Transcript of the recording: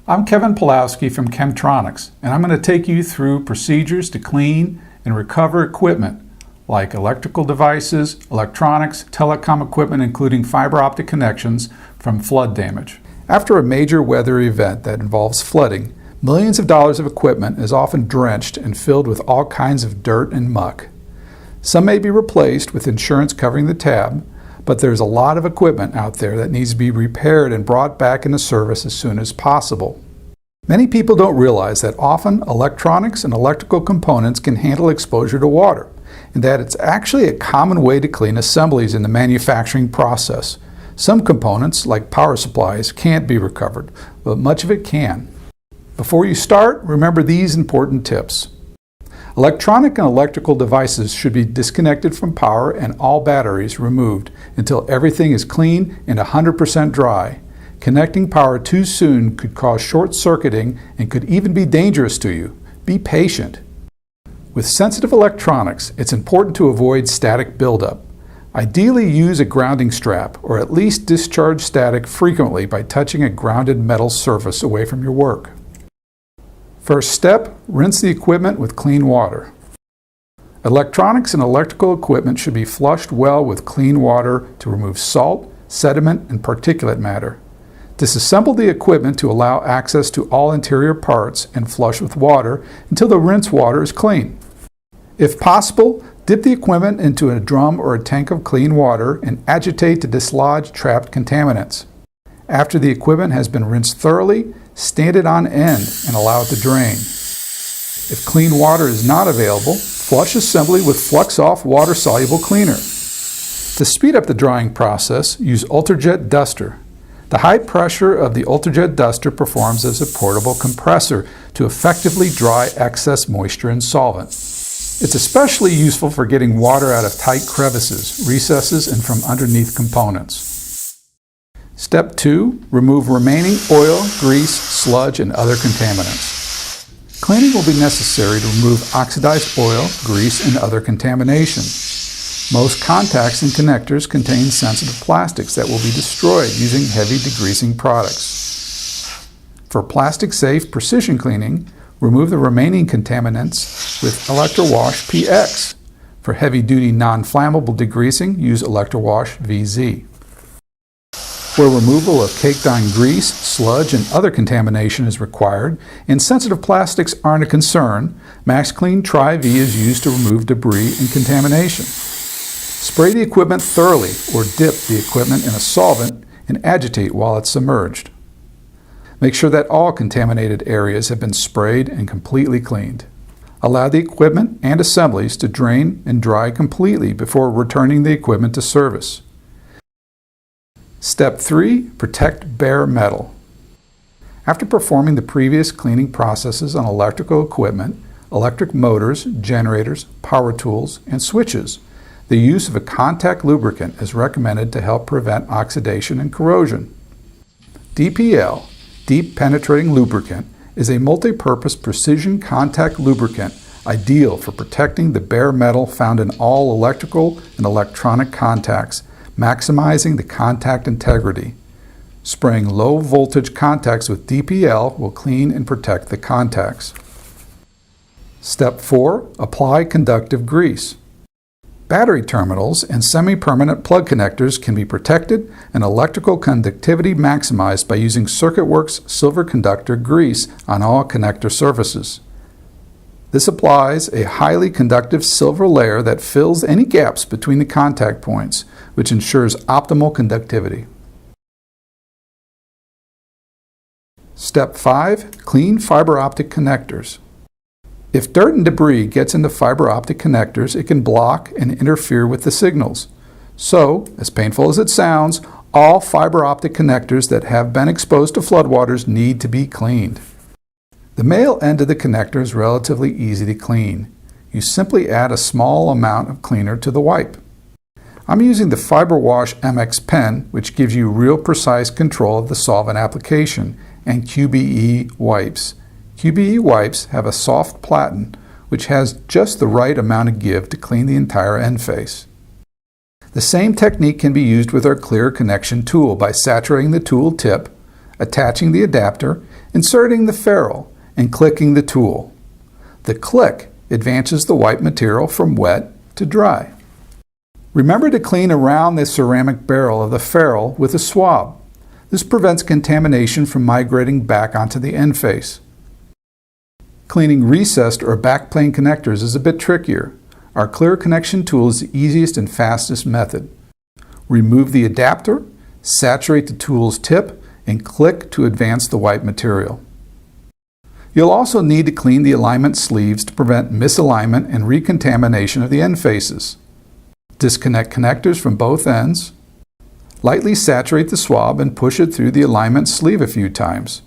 I'm Kevin Pulowski from Chemtronics, and I'm going to take you through procedures to clean and recover equipment like electrical devices, electronics, telecom equipment including fiber optic connections from flood damage. After a major weather event that involves flooding, millions of dollars of equipment is often drenched and filled with all kinds of dirt and muck. Some may be replaced with insurance covering the tab, but there's a lot of equipment out there that needs to be repaired and brought back into service as soon as possible. Many people don't realize that often electronics and electrical components can handle exposure to water, and that it's actually a common way to clean assemblies in the manufacturing process. Some components, like power supplies, can't be recovered, but much of it can. Before you start, remember these important tips. Electronic and electrical devices should be disconnected from power and all batteries removed until everything is clean and 100% dry. Connecting power too soon could cause short-circuiting and could even be dangerous to you. Be patient. With sensitive electronics, it's important to avoid static buildup. Ideally, use a grounding strap or at least discharge static frequently by touching a grounded metal surface away from your work. First step, rinse the equipment with clean water. Electronics and electrical equipment should be flushed well with clean water to remove salt, sediment, and particulate matter. Disassemble the equipment to allow access to all interior parts and flush with water until the rinse water is clean. If possible, dip the equipment into a drum or a tank of clean water and agitate to dislodge trapped contaminants. After the equipment has been rinsed thoroughly, stand it on end and allow it to drain. If clean water is not available, flush assembly with FLUX-OFF water-soluble cleaner. To speed up the drying process, use ULTRAJET duster. The high pressure of the ULTRAJET duster performs as a portable compressor to effectively dry excess moisture and solvent. It's especially useful for getting water out of tight crevices, recesses, and from underneath components. Step 2. Remove remaining oil, grease, sludge, and other contaminants. Cleaning will be necessary to remove oxidized oil, grease, and other contamination. Most contacts and connectors contain sensitive plastics that will be destroyed using heavy degreasing products. For plastic-safe precision cleaning, remove the remaining contaminants with ELECTRO-WASH PX. For heavy-duty non-flammable degreasing, use ELECTRO-WASH VZ. Where removal of caked-on grease, sludge, and other contamination is required, and sensitive plastics aren't a concern, MAX-KLEEN Tri-V is used to remove debris and contamination. Spray the equipment thoroughly or dip the equipment in a solvent and agitate while it's submerged. Make sure that all contaminated areas have been sprayed and completely cleaned. Allow the equipment and assemblies to drain and dry completely before returning the equipment to service. Step 3. Protect bare metal. After performing the previous cleaning processes on electrical equipment, electric motors, generators, power tools, and switches, the use of a contact lubricant is recommended to help prevent oxidation and corrosion. DPL, Deep Penetrating Lubricant, is a multi-purpose precision contact lubricant ideal for protecting the bare metal found in all electrical and electronic contacts, maximizing the contact integrity. Spraying low voltage contacts with DPL will clean and protect the contacts. Step 4. Apply conductive grease. Battery terminals and semi-permanent plug connectors can be protected and electrical conductivity maximized by using CIRCUITWORKS silver conductor grease on all connector surfaces. This applies a highly conductive silver layer that fills any gaps between the contact points, which ensures optimal conductivity. Step 5. Clean fiber optic connectors. If dirt and debris gets into fiber optic connectors, it can block and interfere with the signals. So, as painful as it sounds, all fiber optic connectors that have been exposed to floodwaters need to be cleaned. The male end of the connector is relatively easy to clean. You simply add a small amount of cleaner to the wipe. I'm using the FiberWash MX pen, which gives you real precise control of the solvent application, and QBE wipes. QBE wipes have a soft platen, which has just the right amount of give to clean the entire end face. The same technique can be used with our clear connection tool by saturating the tool tip, attaching the adapter, inserting the ferrule and clicking the tool. The click advances the white material from wet to dry. Remember to clean around the ceramic barrel of the ferrule with a swab. This prevents contamination from migrating back onto the end face. Cleaning recessed or backplane connectors is a bit trickier. Our clear connection tool is the easiest and fastest method. Remove the adapter, saturate the tool's tip, and click to advance the white material. You'll also need to clean the alignment sleeves to prevent misalignment and recontamination of the end faces. Disconnect connectors from both ends. Lightly saturate the swab and push it through the alignment sleeve a few times.